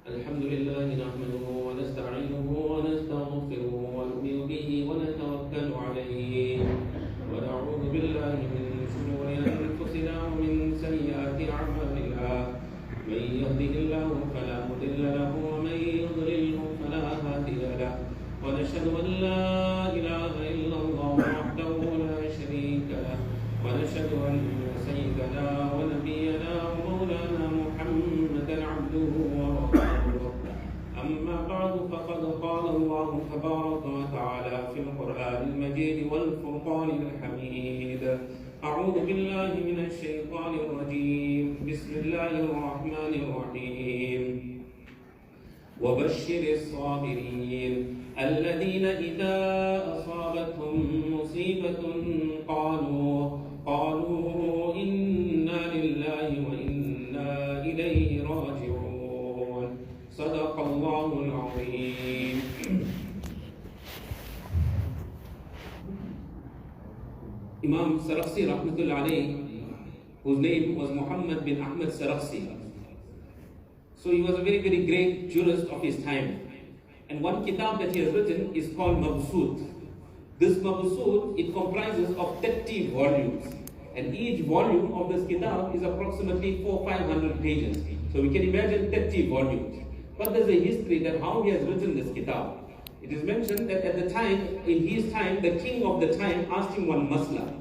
الحمد لله نحمده ونستعينه ونستغفره ونؤمن به ونتوكل عليه ونعوذ بالله من شرور أنفسنا ومن سيئات أعمالنا من يهده الله فلا مضل له ومن يضلله فلا هادي له ونشهد أن لا إله إلا الله وحده لا شريك له ونشهد أن سيدنا ونبينا ومولانا محمدا عبده ورسوله أما بعد فقد قال الله تبارك وتعالى في القرآن المجيد والفرقان الحميد أعوذ بالله من الشيطان الرجيم بسم الله الرحمن الرحيم وبشر الصابرين الذين إذا أصابتهم مصيبة قالوا إنا لله وإنا إليه راجعون صدق الله العظيم. Imam Sarakhsi rahmatullah alayhi, whose name was Mohammed bin Ahmed Sarakhsi. So he was a very, very great jurist of his time. And one kitab that he has written is called Mabsut. This Mabsut, it comprises of 30 volumes. And each volume of this kitab is approximately 400-500 pages. So we can imagine 30 volumes. But there's a history that how he has written this kitab. It is mentioned that at the time, in his time, the king of the time asked him one masla.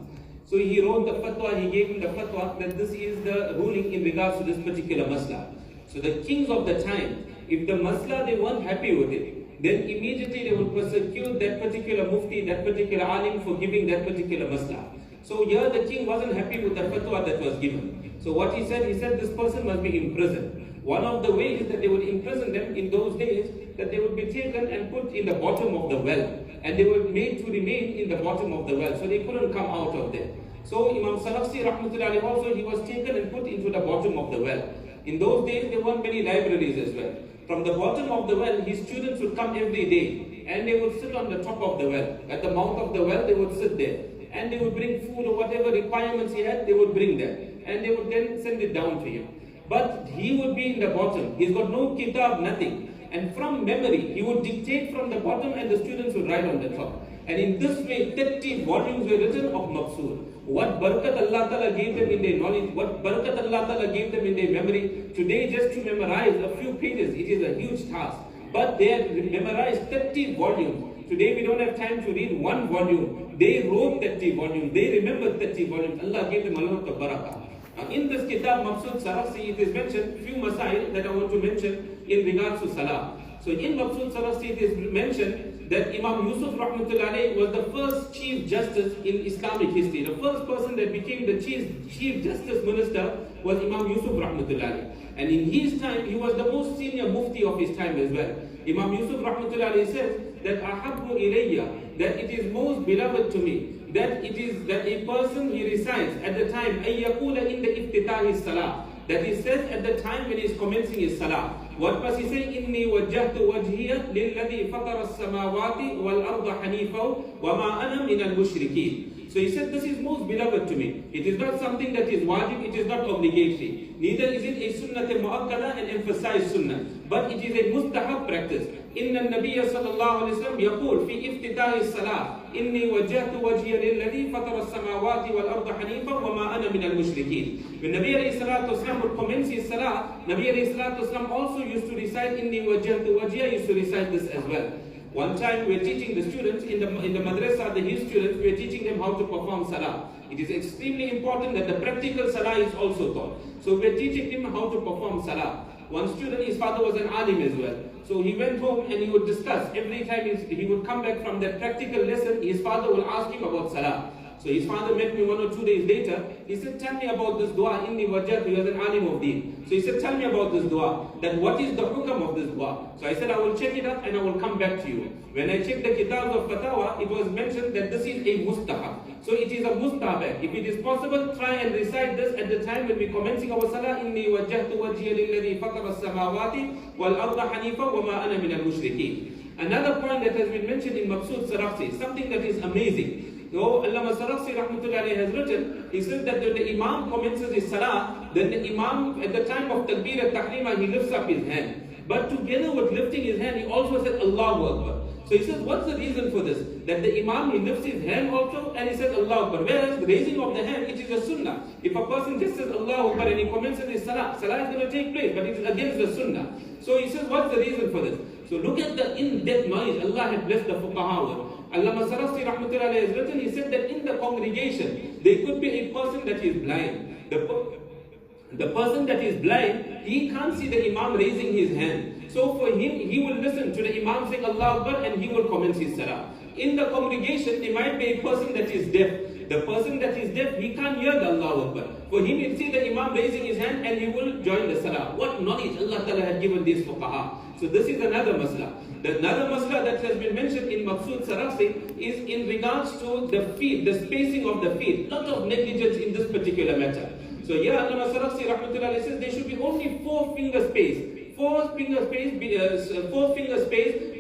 So he wrote the fatwa, he gave him the fatwa that this is the ruling in regards to this particular masla. So the kings of the time, if the masla they weren't happy with it, then immediately they would persecute that particular mufti, that particular alim for giving that particular masla. So here the king wasn't happy with the fatwa that was given. So what he said this person must be imprisoned. One of the ways that they would imprison them in those days, that they would be taken and put in the bottom of the well. And they were made to remain in the bottom of the well. So they couldn't come out of there. So Imam Sarakhsi rahmatullahi also, he was taken and put into the bottom of the well. In those days, there weren't many libraries as well. From the bottom of the well, his students would come every day. And they would sit on the top of the well. At the mouth of the well, they would sit there. And they would bring food or whatever requirements he had, they would bring them. And they would then send it down to him. But he would be in the bottom. He's got no kitab, nothing. And from memory, he would dictate from the bottom and the students would write on the top. And in this way, 30 volumes were written of Maqsood. What barakat Allah Ta'ala gave them in their knowledge, what barakat Allah Ta'ala gave them in their memory. Today, just to memorize a few pages, it is a huge task. But they have memorized 30 volumes. Today, we don't have time to read one volume. They wrote 30 volumes. They remembered 30 volumes. Allah gave them a lot of barakah. Now, in this kitab, Mabsut Sarakhsi, it is mentioned few masail that I want to mention in regards to salah. So in Mabsut Sarakhsi, it is mentioned that Imam Yusuf rahmatullahi was the first chief justice in Islamic history. The first person that became the chief justice minister was Imam Yusuf rahmatullahi. And in his time, he was the most senior mufti of his time as well. Imam Yusuf rahmatullahi says that ahabbu ilayya, that it is most beloved to me, that it is that a person he recites at the time ayyakula in the iftitahi salah, that he says at the time when he is commencing his salah. What must he say? Inni wajjahtu wajhiya lilladhi fatara as-samawati wal arda hanifa wa ma ana min al-mushrikeen. So he said, this is most beloved to me. It is not something that is wajib, it is not obligatory. Neither is it a sunnah mu'akkada and emphasized sunnah. But it is a mustahab practice. Inna an-nabiyya sallallahu alayhi wa sallam yaqul fi iftitahi as-salah inni wajjahtu wajhiya lilladhi fatara as-samawati wal arda hanifa wa ma ana min al-mushrikeen. When Nabi alayhi salatu wasalam would commence his salah, Nabi alayhi salatu wasalam also used to recite inni wajjahtu wajhiya, used to recite this as well. One time we were teaching the students in the madrasa, his students, we were teaching them how to perform salah. It is extremely important that the practical salah is also taught. So we were teaching him how to perform salah. One student, his father was an alim as well. So he went home and he would discuss. Every time he would come back from that practical lesson, his father will ask him about salah. So his father met me 1 or 2 days later. He said, tell me about this dua. Inni wajjahtu, he was an alim of deen. So he said, tell me about this dua. That what is the hukam of this dua? So I said, I will check it up and I will come back to you. When I checked the kitab of Fatawa, it was mentioned that this is a mustahab. So it is a mustahab. If it is possible, try and recite this at the time when we commencing our salah. Inni wajjahtu wajhiya lilladhi fatara as-samawati wal arda hanifa wa ma ana min al-mushrikeen. Another point that has been mentioned in Mabsut Sarakhsi, something that is amazing. So Allama Sarakhsi rahmatullahi has written, he says that when the Imam commences his salah, then the Imam at the time of Takbir al-Tahrima, he lifts up his hand. But together with lifting his hand, he also said Allahu Akbar. So he says, what's the reason for this? That the Imam, he lifts his hand also and he says Allahu Akbar. Whereas the raising of the hand, it is a sunnah. If a person just says Allahu Akbar and he commences his salah, salah is going to take place, but it is against the sunnah. So he says, what's the reason for this? So look at the in-depth knowledge Allah had blessed the fuqaha with. Allama Sarasti Rahmatullahi Alayhi has written, he said that in the congregation, there could be a person that is blind. The person that is blind, he can't see the Imam raising his hand. So for him, he will listen to the Imam saying Allahu Akbar and he will commence his salah. In the congregation, there might be a person that is deaf. The person that is deaf, he can't hear the Allahu Akbar. For him, he'll see the Imam raising his hand and he will join the salah. What knowledge Allah Ta'ala had given these fuqaha. So this is another masla. Another masla that has been mentioned in Maqsood Sarakhsi is in regards to the feet, the spacing of the feet. Lot of negligence in this particular matter. So here Allama Sarakhsi Rahmatullahi says there should be only 4 finger space. 4 finger space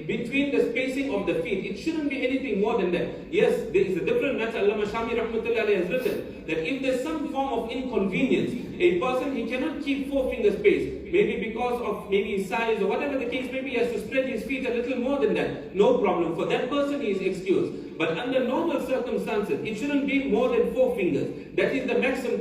between the spacing of the feet. It shouldn't be anything more than that. Yes, there is a different matter. Allama Shami Rahmatullahi has written that if there's some form of inconvenience, a person, he cannot keep 4 finger space. Maybe because of maybe his size or whatever the case, maybe he has to spread his feet a little more than that. No problem. For that person, he is excused. But under normal circumstances, it shouldn't be more than 4 fingers. That is the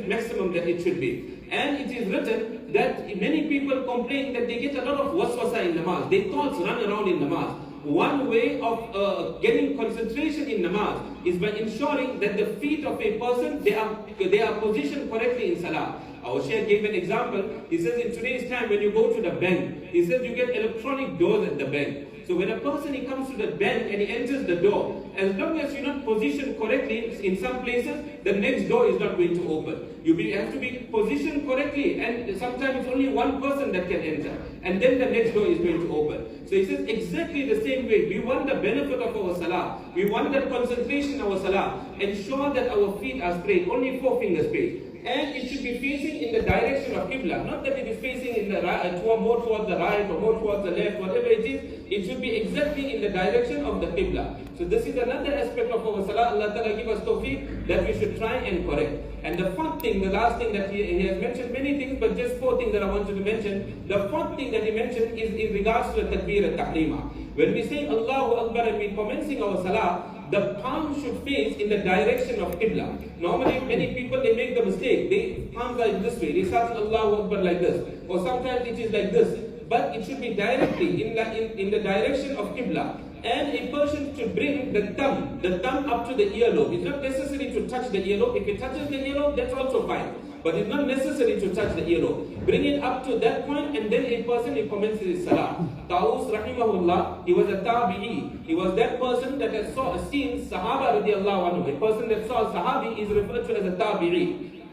maximum that it should be. And it is written that many people complain that they get a lot of waswasa in namaz. Their thoughts run around in namaz. One way of getting concentration in namaz is by ensuring that the feet of a person, they are positioned correctly in salah. Our Shaykh gave an example. He says in today's time when you go to the bank, he says you get electronic doors at the bank. So when a person, he comes to the bank and he enters the door, as long as you're not positioned correctly in some places, the next door is not going to open. You have to be positioned correctly, and sometimes it's only one person that can enter, and then the next door is going to open. So he says exactly the same way. We want the benefit of our salah. We want that concentration in our salah. Ensure that our feet are straight, only 4 finger space. And it should be facing in the direction of Qibla. Not that it is facing in the right, more towards the right or more towards the left, whatever it is. It should be exactly in the direction of the Qibla. So this is another aspect of our salah. Allah Ta'ala give us tawfiq that we should try and correct. And the 4th thing, the last thing that he has mentioned many things, but just 4 things that I wanted to mention. The 4th thing that he mentioned is in regards to the takbir al-tahrima. When we say Allahu Akbar and we commencing our salah, the palm should face in the direction of Qibla. Normally, many people, they make the mistake. They palms are this way. They start Allahu Akbar like this. Or sometimes it is like this. But it should be directly in the direction of Qibla. And a person should bring the thumb up to the earlobe. It's not necessary to touch the earlobe. If it touches the earlobe, that's also fine. But it's not necessary to touch the earlobe. Bring it up to that point, and then a person, he commences his salah. Tawus rahimahullah, he was a tabi'i. He was that person that has seen Sahaba radiallahu anhu. A person that saw Sahabi is referred to as a tabi'i.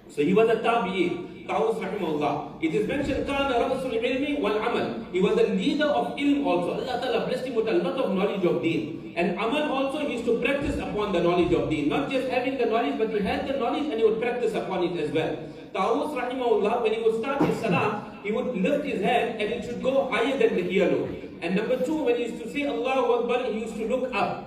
So he was a tabi'i. Tawus rahimahullah. It is mentioned, Kana Rasul ilmi wal amal. He was a leader of ilm also. Allah Ta'ala blessed him with a lot of knowledge of deen. And amal also, he used to practice upon the knowledge of deen. Not just having the knowledge, but he had the knowledge and he would practice upon it as well. Tawus rahimahullah, when he would start his salah, he would lift his hand and it should go higher than the earlobe. And number 2, when he used to say Allahu Akbar, he used to look up.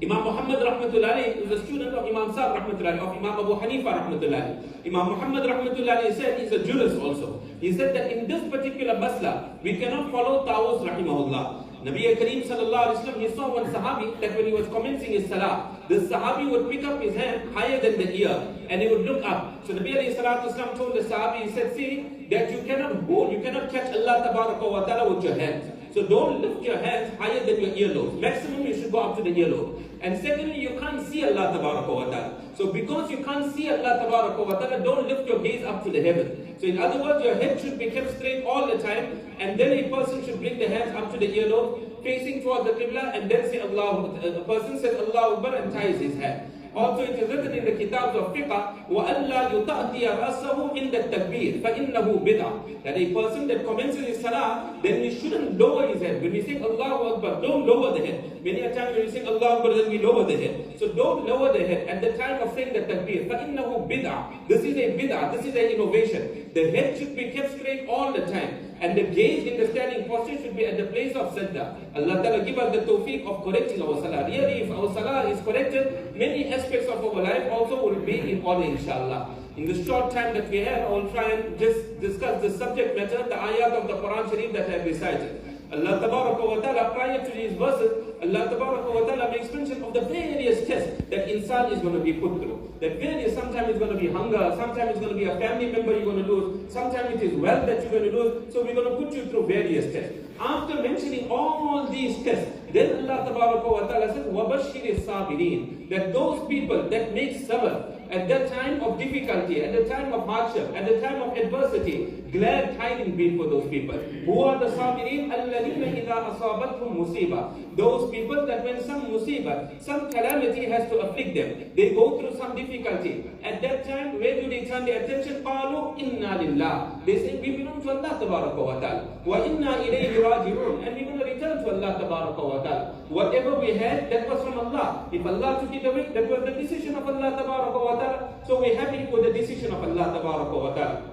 Imam Mohammed Rahmatullahi was a student of Imam Saheb Rahmatullahi, of Imam Abu Hanifa Rahmatullahi. Imam Muhammad Rahmatullahi said he's a jurist also. He said that in this particular masla, we cannot follow Tawus Rahimahullah. Nabi Kareem Sallallahu Alaihi Wasallam, he saw one Sahabi that when he was commencing his salah, this Sahabi would pick up his hand higher than the ear and he would look up. So Nabi Alayhi Salatu Wasallam told the Sahabi, he said, see, that you cannot catch Allah Tabaraka wa Ta'ala with your hands. So don't lift your hands higher than your earlobe. Maximum you should go up to the earlobe. And secondly, you can't see Allah Tabaraka wa Ta'ala. So because you can't see Allah Tabaraka wa Ta'ala, don't lift your gaze up to the heaven. So in other words, your head should be kept straight all the time, and then a person should bring the hands up to the earlobe, facing towards the Qibla, and then say Allah. A person says Allahu Akbar and ties his head. Also, it is written in the kitabs of fiqh, وَأَلَّا يُطَعْدِيَ رَأْسَهُ إِنْدَ التَّكْبِيرِ فَإِنَّهُ بِدْعَةٌ. That a person that commences his salah, then he shouldn't lower his head. When we say Allahu Akbar, don't lower the head. Many a time when we say Allahu Akbar, then we lower the head. So don't lower the head at the time of saying the takbir. فَإِنَّهُ بِدْعَةٌ. This is a bid'ah, this is an innovation. The head should be kept straight all the time. And the gaze in the standing posture should be at the place of sajda. Allah Ta'ala give us the tawfiq of correcting our salah. Really, if our salah is corrected, many aspects of our life also will be in order, inshallah. In the short time that we have, I will try and just discuss the subject matter, the ayat of the Quran Sharif that I have recited. Allah Tabaraka wa Ta'ala, prior to these verses, Allah Tabaraka wa Ta'ala makes mention of the various tests that insan is going to be put through. That various, sometimes it's going to be hunger, sometimes it's going to be a family member you're going to lose, sometimes it is wealth that you're going to lose. So we're going to put you through various tests. After mentioning all these tests, then Allah Tabaraka wa Ta'ala says, وَبَشِّرِ الصَّابِرِينَ, that those people that make sabr at that time of difficulty, at the time of hardship, at the time of adversity, glad tidings be for those people. Who are the sabirin? الَّذِينَ إِذَا أَصَابَتْهُمْ مُصِيبَةٌ, those people that when some musibah, some calamity has to afflict them, they go through some difficulty. At that time, where do they turn their attention? قَالُوا إِنَّا لِلَّهِ, they say, we belong to Allah Tabaraka wa Ta'ala. وَإِنَّا إِلَيْهِ رَاجِعُونَ, and we're going to return to Allah Tabaraka wa Ta'ala. Whatever we had, that was from Allah. If Allah took it away, that was the decision of Allah Tabaraka wa Ta'ala. So we're happy with the decision of Allah Tabaraka wa Ta'ala.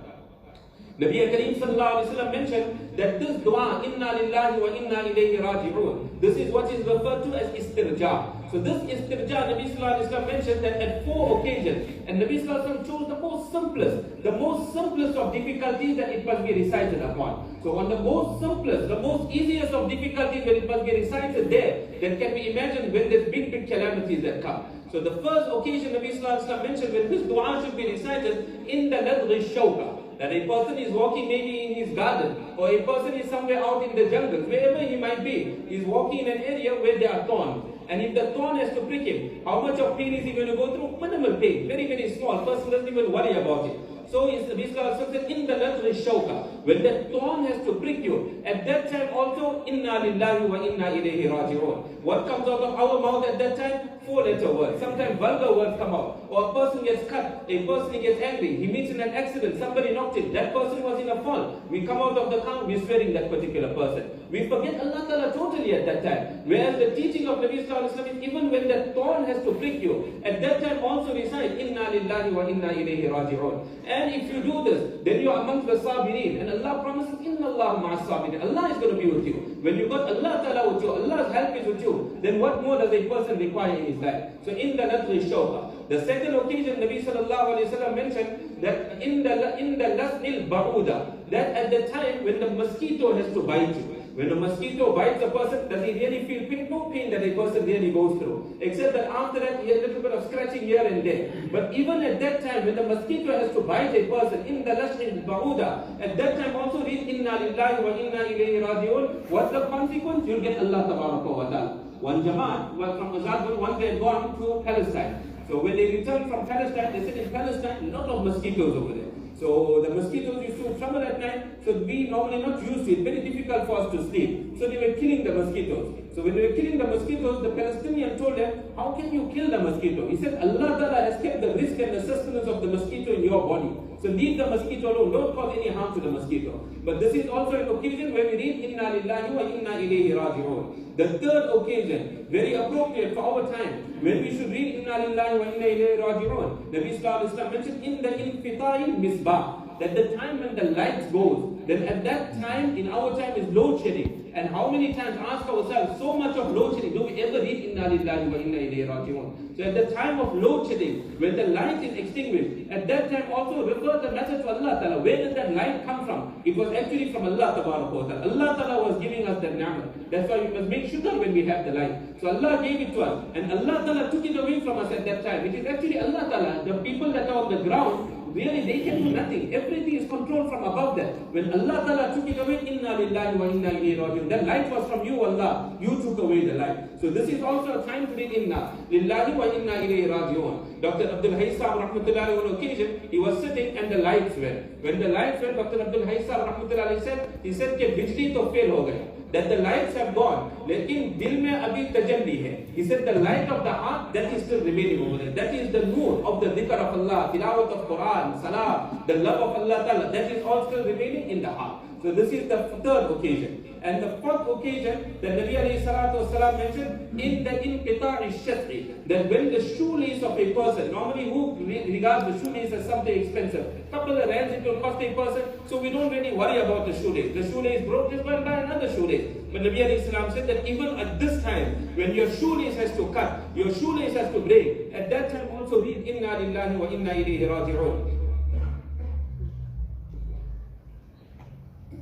Nabi Kareem sallallahu alayhi wa sallam mentioned that this dua, inna lillahi wa inna ilayhi raji'un, this is what is referred to as istirja. So this istirja, Nabi sallallahu alayhi wa sallam mentioned that at 4 occasions, and Nabi sallallahu alayhi wa sallam chose the most simplest of difficulties that it must be recited upon. So on the most simplest, the most easiest of difficulties that it must be recited there, that can be imagined when there's big calamities that come. So the first occasion Nabi sallallahu alayhi wa sallam mentioned when this dua should be recited in the ladghi shawka, that a person is walking maybe in his garden, or a person is somewhere out in the jungle, wherever he might be, he's walking in an area where there are thorns. And if the thorn has to prick him, how much of pain is he going to go through? Minimal pain, very, very small. Person doesn't even worry about it. So the Bismillah said, in the ladghi shawka, when that thorn has to prick you, at that time also, inna lillahi wa inna ilayhi raji'un. What comes out of our mouth at that time? 4-letter words. Sometimes vulgar words come out. Or a person gets cut, a person gets angry, he meets in an accident, somebody knocked him, that person was in a fall. We come out of the car, we're swearing that particular person. We forget Allah Ta'ala totally at that time. Whereas the teaching of Nabi Sallallahu Alaihi Wasallam is even when that thorn has to prick you, at that time also recite, inna lillahi wa inna ilayhi raji'un. And if you do this, then you are amongst the sabirin. And Allah promises, inna Allah ma'as sabirin. Allah is going to be with you. When you got Allah Ta'ala with you, Allah's help is with you, then what more does a person require in his life? So in the ladghi shawka. The second occasion, Nabi Sallallahu Alaihi Wasallam mentioned that in the lasnil ba'uda, that at the time when the mosquito has to bite you. When a mosquito bites a person, does he really feel pain? No pain that a person really goes through. Except that after that, he has a little bit of scratching here and there. But even at that time, when the mosquito has to bite a person, in the lashin ba'uda, at that time also read, inna lillahi wa inna ilayhi raji'un. What's the consequence? You'll get Allah Tabaraka wa Ta'ala. One Jamaat was from Azad, one they had gone to Palestine. So when they returned from Palestine, they said in Palestine, a lot of mosquitoes over there. So the mosquitoes used to trouble at night, so we normally not used to it, very difficult for us to sleep. So they were killing the mosquitoes. So when they were killing the mosquitoes, the Palestinian told them, how can you kill the mosquito? He said, Allah Ta'ala has kept the risk and the sustenance of the mosquito in your body. So leave the mosquito alone, don't cause any harm to the mosquito. But this is also an occasion where we read, inna lillahi wa inna ilayhi raji'un. The third occasion, very appropriate for our time, when we should read, inna lillahi wa inna ilayhi raji'un. Nabi Sallallahu Alaihi Wasallam mentioned, in the infita'il misbah, that the time when the light goes, then at that time, in our time is load shedding. And how many times ask ourselves, so much of load shedding, do we ever read inna lillahi wa inna ilayhi raji'un? So at the time of load shedding, when the light is extinguished, at that time also refer the matter to Allah Ta'ala. Where did that light come from? It was actually from Allah Ta'ala. Allah Ta'ala was giving us that ni'mah. That's why we must make sure when we have the light. So Allah gave it to us. And Allah Ta'ala took it away from us at that time. It is actually Allah Ta'ala. The people that are on the ground, really, they can do nothing. Everything is controlled from above that. When Allah Ta'ala took it away, inna lillahi wa inna ilayhi raji'un. That light was from you, Allah. You took away the light. So this is also a time to read inna lillahi wa inna ilayhi raji'un. Dr. Abdul Haysam rahmatullahi on occasion, he was sitting and the lights went. When the lights went, Dr. Abdul Haysam rahmatullahi said, ke bijli to fail ho gaye. That the lights have gone, lekin dil mein abhi tajalli hai. He said the light of the heart, that is still remaining over there. That is the noor of the dhikr of Allah, tilawat of Quran, salah, the love of Allah Ta'ala, that is all still remaining in the heart. So this is the third occasion. And the fourth occasion that Nabi alayhi salatu wasalam mentioned in the inqita'i shas'i, that when the shoelace of a person, normally who regards the shoelace as something expensive, couple of rands it will cost a person, so we don't really worry about the shoelace. The shoelace broke, just go and buy another shoelace. But Nabi alayhi salam said that even at this time, when your shoelace has to cut, your shoelace has to break, at that time also read inna lillahi wa inna ilayhi raji'un.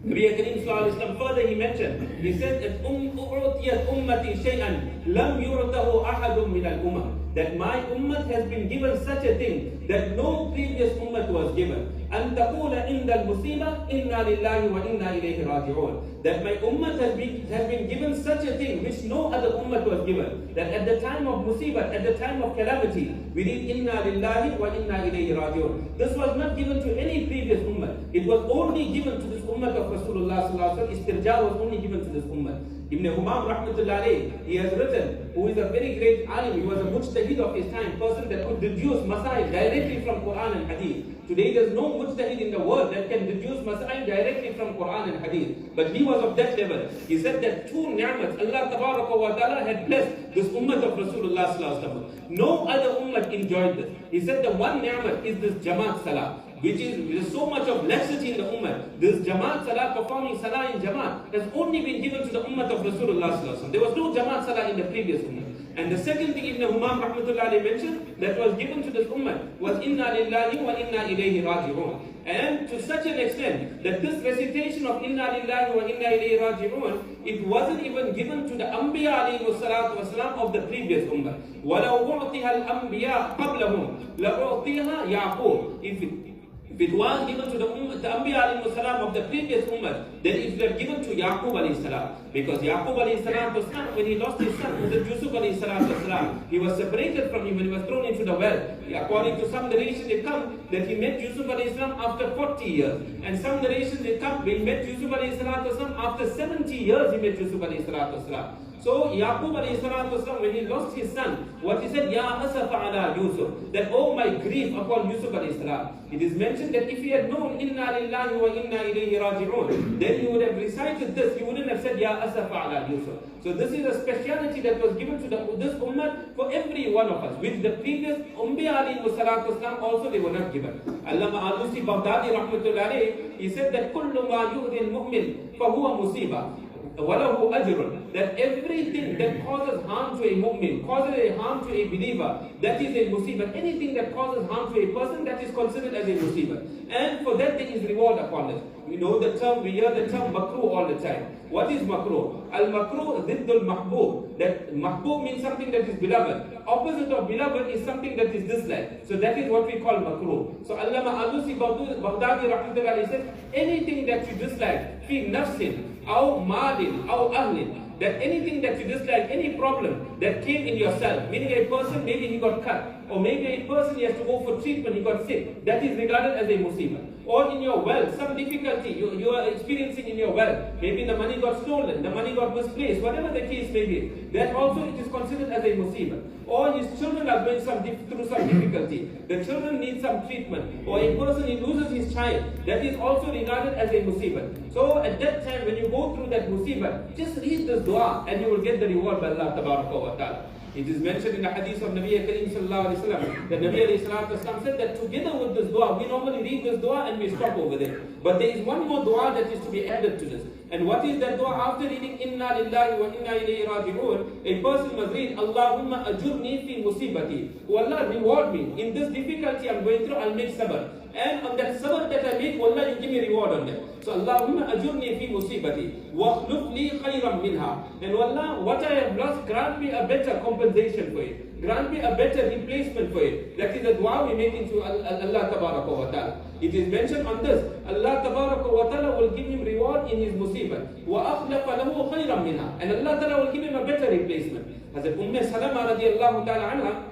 Nabi Kareem Sallallahu Alaihi Wasallam further he mentioned, he said that أُعْطِيَتْ أُمَّتِي شَيْئًا لَمْ يُعْطَهُ أَحَدٌ مِنَ الْأُمَمِ, that my ummah has been given such a thing that no previous ummah was given. أَن تَقُولَ عِنْدَ الْمُصِيبَةِ إِنَّا لِلَّهِ وَإِنَّا إِلَيْهِ رَاجِعُونَ, that my ummah has been given such a thing which no other ummah was given, that at the time of musibah, at the time of calamity, we read إِنَّا لِلَّهِ وَإِنَّا إِلَيْهِ رَاجِعُونَ. This was not given to any previous ummah. It was only given to this ummah of Rasulullah Sallallahu Alaihi Wasallam. Istirja was only given to this ummah. Ibn Humam Rahmatullah Alayhi, he has written, who is a very great alim, he was a mujtahid of his time, person that could deduce masail directly from Quran and Hadith. Today there's no mujtahid in the world that can deduce masail directly from Quran and Hadith. But he was of that level. He said that two ni'mats Allah Tabaraka wa Ta'ala had blessed this ummah of Rasulullah Sallallahu Alaihi Wasallam. No other ummah enjoyed this. He said the one ni'mat is this Jamaat Salah, which is, there's so much of laxity in the ummah. This Jamaat Salah, performing Salah in Jamaat, has only been given to the ummah of Rasulullah Sallallahu Alaihi Wasallam. There was no Jamaat Salah in the previous ummah. And the second thing Ibn Humam Rahmatullah Alayhi mentioned that was given to this ummah was Inna Lillahi wa Inna Ilayhi Raji'un. And to such an extent that this recitation of Inna Lillahi wa Inna Ilayhi Raji'un, it wasn't even given to the Anbiya alayhi salatu wasalam of the previous ummah. وَلَوْ أُعْطِهَا الْأَنْبِيَاءَ قَبْلَهُمْ لَأُعْطِيهَا يَعْقُوبَ. If it was given to the Anbiya alayhi salam of the previous ummah, then it was given to Yaqub alayhi salam. Because Yaqub alayhi salam, when he lost his son, Yusuf alayhi salam, he was separated from him when he was thrown into the well. According to some narrations, it comes that he met Yusuf alayhi salam after 40 years. And some narrations, it comes when he met Yusuf alayhi salam after 70 years he met Yusuf alayhi salam. So Yaqub alayhi salatu wasalam, when he lost his son, what he said, Ya asafa ala Yusuf, that oh my grief upon Yusuf alayhi salam. It is mentioned that if he had known Inna lillahi wa inna ilayhi raji'un, then he would have recited this, he wouldn't have said Ya asafa ala Yusuf. So this is a speciality that was given to this ummah for every one of us, which the previous Anbiya alayhi salatu wasalam also they were not given. Allama Alusi Baghdadi rahmatullahi alayhi, he said that kullu ma yu'dhi al-mu'min fahuwa musibah. وَلَهُ أَجْرٌ, that everything that causes harm to a mu'min, causes a harm to a believer, that is a musibah. Anything that causes harm to a person, that is considered as a musibah. And for that there is reward upon it. We know the term, we hear the term makruh all the time. What is makruh? Al-makruh ziddul mahbub. That mahbub means something that is beloved. Opposite of beloved is something that is disliked. So that is what we call makruh. So Allama Alusi Baghdadi rahmatullahi says, anything that you dislike, fi nafsin, aw malin, aw ahlin, that anything that you dislike, any problem that came in yourself, meaning a person, maybe he got cut, or maybe a person he has to go for treatment, he got sick, that is regarded as a musibah. Or in your wealth, some difficulty you are experiencing in your wealth, maybe the money got stolen, the money got misplaced, whatever the case may be, that also it is considered as a musibah. Or his children are going through some difficulty, the children need some treatment, or a person he loses his child, that is also regarded as a musibah. So at that time when you go through that musibah, just read this dua and you will get the reward by Allah Tabaraka wa Ta'ala. It is mentioned in the hadith of Nabi Kareem Sallallahu Alaihi Wasallam that Nabi Alayhi Salatu Wasallam said that together with this dua, we normally read this dua and we stop over there. But there is one more dua that is to be added to this. And what is that dua? After reading Inna Lillahi wa Inna Ilayhi Raji'un, a person must read Allahumma ajurni fi musibati. Oh Allah, reward me. In this difficulty I'm going through, I'll make sabr. And on that sabr that I make, Allah, you give me reward on that. So Allahumma ajurni fi musibati wa akhluf li khayran minha. And Allah, what I have lost, grant me a better compensation for it. Grant me a better replacement for it. That is the dua we make into Allah Tabaraka wa Ta'ala. It is mentioned on this, Allah Tabaraka wa Ta'ala will give him reward in his musibah. Wa akhlafa lahu khayran minha. And Allah Ta'ala will give him a better replacement. Hazrat Salama radiallahu ta'ala anha,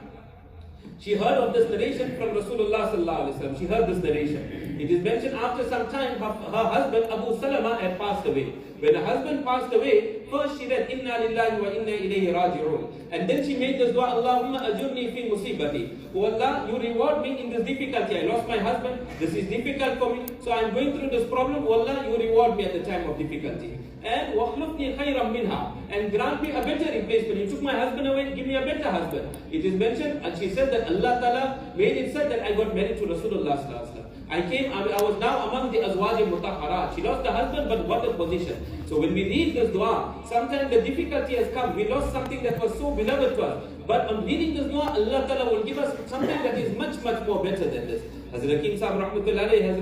she heard of this narration from Rasulullah sallallahu alaihi wasallam. She heard this narration. It is mentioned after some time her husband Abu Salama had passed away. When the husband passed away, first she read Inna lillahi wa inna ilayhi raji'un. And then she made this dua, Allahumma ajurni fi musibati. Oh Allah, you reward me in this difficulty. I lost my husband, this is difficult for me, so I am going through this problem. Oh Allah, you reward me at the time of difficulty. And وَخْلُفْنِي خَيْرًا مِنْهَا, and grant me a better replacement. You took my husband away, give me a better husband. It is mentioned, and she said that Allah Ta'ala made it said that I got married to Rasulullah Sallallahu Alaihi Wasallam. I was now among the Azwaj Mutahharat. She lost the husband, but what a position. So when we read this dua, sometimes the difficulty has come. We lost something that was so beloved to us. But on reading this dua, Allah Ta'ala will give us something that is much, much more better than this. Hazrat Hakim Saheb Rahmatullahi has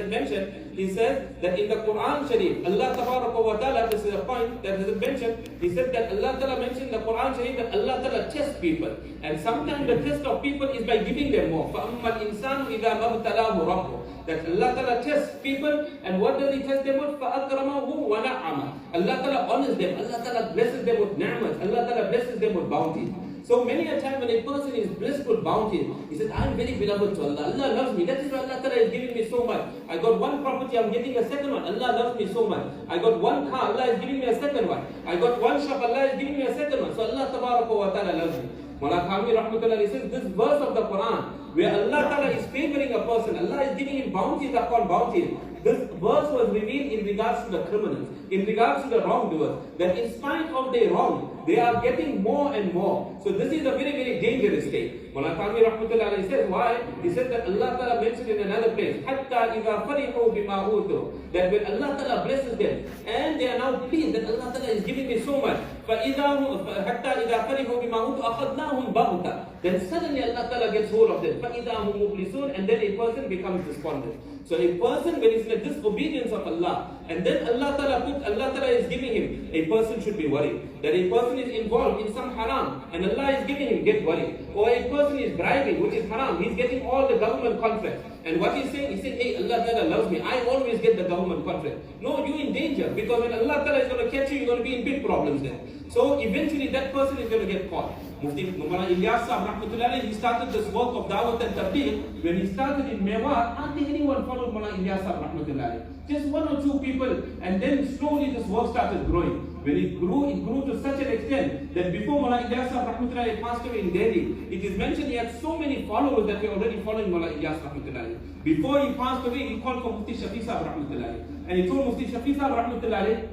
mentioned, he says that in the Quran Sharif, Allah Ta'ala, this is a point that has mentioned, he said that Allah Ta'ala mentioned in the Quran Sharif that Allah Ta'ala tests people. And sometimes the test of people is by giving them more. فَأَمَّا الْإِنسَانُ إِذَا مَبْتَلَاهُ رَبُّهُ, that Allah Ta'ala tests people, and what does He test them with? فَأَكْرَمَهُ وَنَعَّمَهُ. Allah Ta'ala honors them, Allah Ta'ala blesses them with ni'mat, Allah Ta'ala blesses them with bounty. So many a time when a person is blessed with bounty, he says, I am very beloved to Allah. Allah loves me. That is why Allah Ta'ala is giving me so much. I got one property, I am getting a second one. Allah loves me so much. I got one car, Allah is giving me a second one. I got one shop, Allah is giving me a second one. So Allah Ta'ala loves me. Mullah Kami Rahmatullah says this verse of the Quran, where Allah Ta'ala is favoring a person, Allah is giving him bounties upon bounties. This verse was revealed in regards to the criminals, in regards to the wrongdoers, that in spite of their wrong, they are getting more and more. So this is a very, very dangerous state. Mullah Kami Rahmatullah says, why? He said that Allah Ta'ala mentioned in another place, Hatta إِذَا فَرِحُوا بِمَا أُوتُوا, that when Allah Ta'ala blesses them, and they are now pleased that Allah Ta'ala is giving me so much, حَتَّى إِذَا فَرِحُوا بِمَا أُوتُوا أَخَذْنَاهُمْ بَغْتَةً, then suddenly Allah Ta'ala gets hold of them, فَإِذَا هُمْ مُبْلِسُونَ, and then a person becomes despondent. So a person, when he's in a disobedience of Allah, and then Allah Ta'ala is giving him, a person should be worried. That a person is involved in some haram, and Allah is giving him, get worried. Or a person is bribing, which is haram, he's getting all the government contracts. And what he's saying, hey, Allah Ta'ala loves me, I always get the government contract. No, you're in danger, because when Allah Ta'ala is going to catch you, you're going to be in big problems then. So eventually that person is going to get caught. Mufti Muhammad Ilyas Saheb Rahmatullah, he started this work of Dawat and Tabligh. When he started in Mewar, hardly anyone followed Mullah Ilyas Saheb Rahmatullah. Just one or two people, and then slowly this work started growing. When it grew to such an extent that before Mullah Ilyas Saheb Rahmatullah passed away in Delhi, it is mentioned he had so many followers that were already following Mullah Ilyas Rahmatullah. Before he passed away, he called for Mufti Shafi Saheb Rahmatullah. And he told Mufti Shafi Saheb Rahmatullah,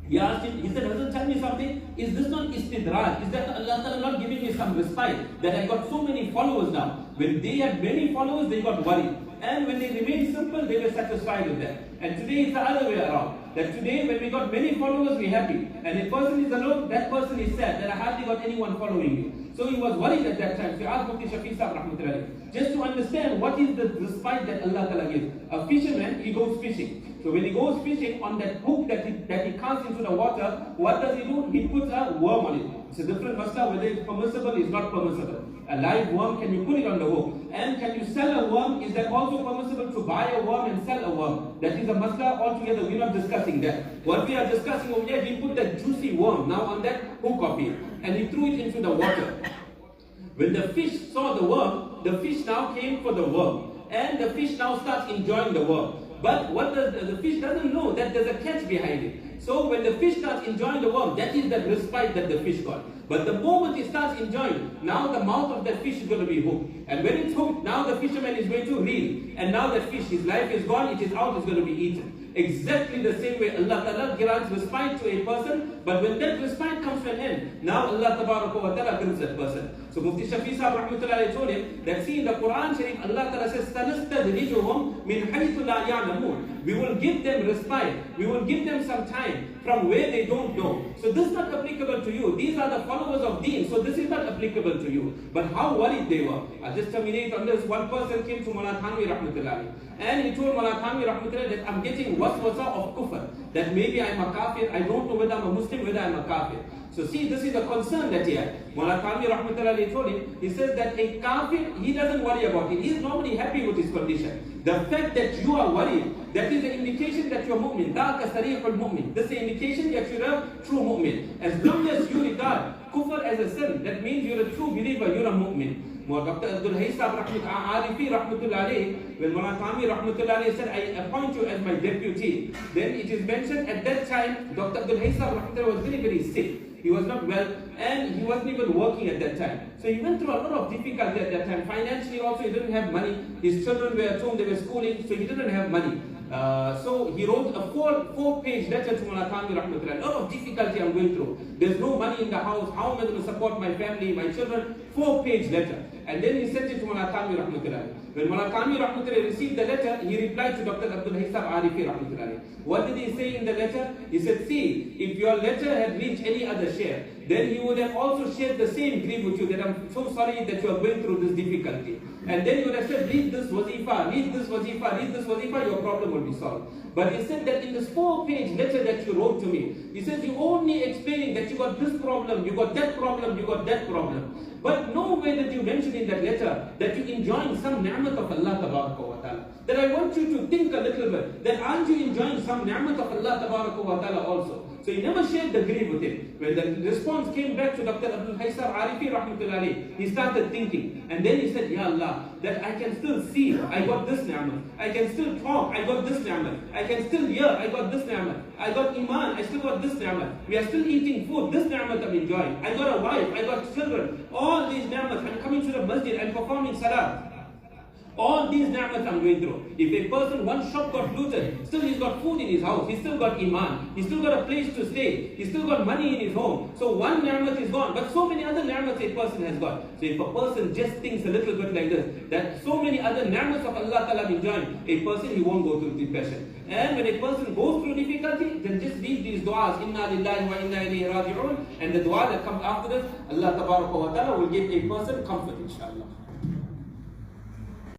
he asked him, he said, Hazrat, tell me something, is this not istidraj? Is that Allah Ta'ala not giving me some respite? That I got so many followers now. When they had many followers, they got worried. And when they remained simple, they were satisfied with that. And today it's the other way around. That today when we got many followers, we're happy. And if a person is alone, that person is sad, that I hardly got anyone following me. So he was worried at that time. So he asked Mufti Shafi Saheb Rahmatullah, just to understand what is the respite that Allah Ta'ala gives. A fisherman, he goes fishing. So when he goes fishing, on that hook that he casts into the water, what does he do? He puts a worm on it. It's a different masala, whether it's permissible, it's not permissible. A live worm, can you put it on the hook? And can you sell a worm? Is that also permissible to buy a worm and sell a worm? That is a masala altogether. We're not discussing that. What we are discussing over here, he put that juicy worm now on that hook of it, and he threw it into the water. When the fish saw the worm, the fish now came for the worm, and the fish now starts enjoying the worm. But what does the fish doesn't know that there's a catch behind it. So when the fish starts enjoying the worm, that is the respite that the fish got. But the moment it starts enjoying, now the mouth of that fish is going to be hooked. And when it's hooked, now the fisherman is going to reel. And now that fish, his life is gone, it is out, it's going to be eaten. Exactly the same way Allah Ta'ala grants respite to a person, but when that respite comes to an end, now Allah Ta'ala kills that person. So Mufti Shafi Saheb Rahmatullah told him that, see, in the Quran Sharif, Allah Ta'ala says, سَنَسْتَدْرِجُهُمْ مِنْ حَيْثُ لَا يَعْلَمُونَ. We will give them respite, we will give them some time from where they don't know. So this is not applicable to you. These are the followers of Deen, so this is not applicable to you. But how worried they were. I'll just terminate on this. One person came to Mullah Thanvi Rahmatullah, and he told Mullah Thanvi Rahmatullah that I'm getting waswasa of kufr, that maybe I'm a kafir, I don't know whether I'm a Muslim, whether I'm a kafir. So see, this is a concern that he had. Mullah Thanvi Rahmatullah told him, he says that a kafir, he doesn't worry about it. He's normally happy with his condition. The fact that you are worried, that is an indication that you're mu'min. Da'aka sarihul mu'min. This is an indication that you're a true mu'min. As long as you regard kufr as a sin, that means you're a true believer, you're a mu'min. Dr. Abdul Haysab Arifi Rahmatullah alayhi, when Mullah Kami Rahmatullah alayhi said, I appoint you as my deputy, then it is mentioned at that time, Dr. Abdul Haysab Rahmatullah was very, very sick. He was not well and he wasn't even working at that time. So he went through a lot of difficulty at that time. Financially also he didn't have money. His children were at home, they were schooling, so he didn't have money. So he wrote a four-page letter to Mullah Kami Rahmatullah. A lot of difficulty I'm going through. There's no money in the house. How am I going to support my family, my children? 4-page letter. And then he sent it to Mullah Kami Rahmatullah. When Mullah Kami Rahmatullah received the letter, he replied to Dr. Abdul Haysab Arifi Rahmatullah. What did he say in the letter? He said, see, if your letter had reached any other sheikh, then he would have also shared the same grief with you, that I'm so sorry that you are going through this difficulty. And then he would have said, read this wazifa, read this wazifa, read this wazifa, your problem will be solved. But he said that in this 4-page letter that you wrote to me, he says you only explaining that you got this problem, you got that problem, you got that problem. But nowhere did you mention in that letter that you're enjoying some ni'mat of Allah Tabaraka wa Ta'ala. That I want you to think a little bit, that aren't you enjoying some ni'mat of Allah Tabaraka wa Ta'ala also? So he never shared the grief with him. When the response came back to Dr. Abdul Haysab Arifi Rahmatullah alayhi, he started thinking. And then he said, Ya Allah, that I can still see, I got this ni'mat. I can still talk, I got this ni'mat. I can still hear, I got this ni'mat. I got iman, I still got this ni'mat. We are still eating food, this ni'mat I'm enjoying. I got a wife, I got children. All these ni'mat, I'm coming to the masjid, I'm performing salah. All these ni'mat I'm going through. If a person, one shop got looted, still he's got food in his house, he's still got iman, he's still got a place to stay, he's still got money in his home. So one ni'mat is gone, but so many other ni'mats a person has got. So if a person just thinks a little bit like this, that so many other ni'mats of Allah Ta'ala enjoying, a person, he won't go through depression. And when a person goes through difficulty, then just read these du'as, Inna lillahi wa inna ilayhi raji'un, and the dua that comes after this, Allah Tabaraka wa Ta'ala will give a person comfort, inshallah.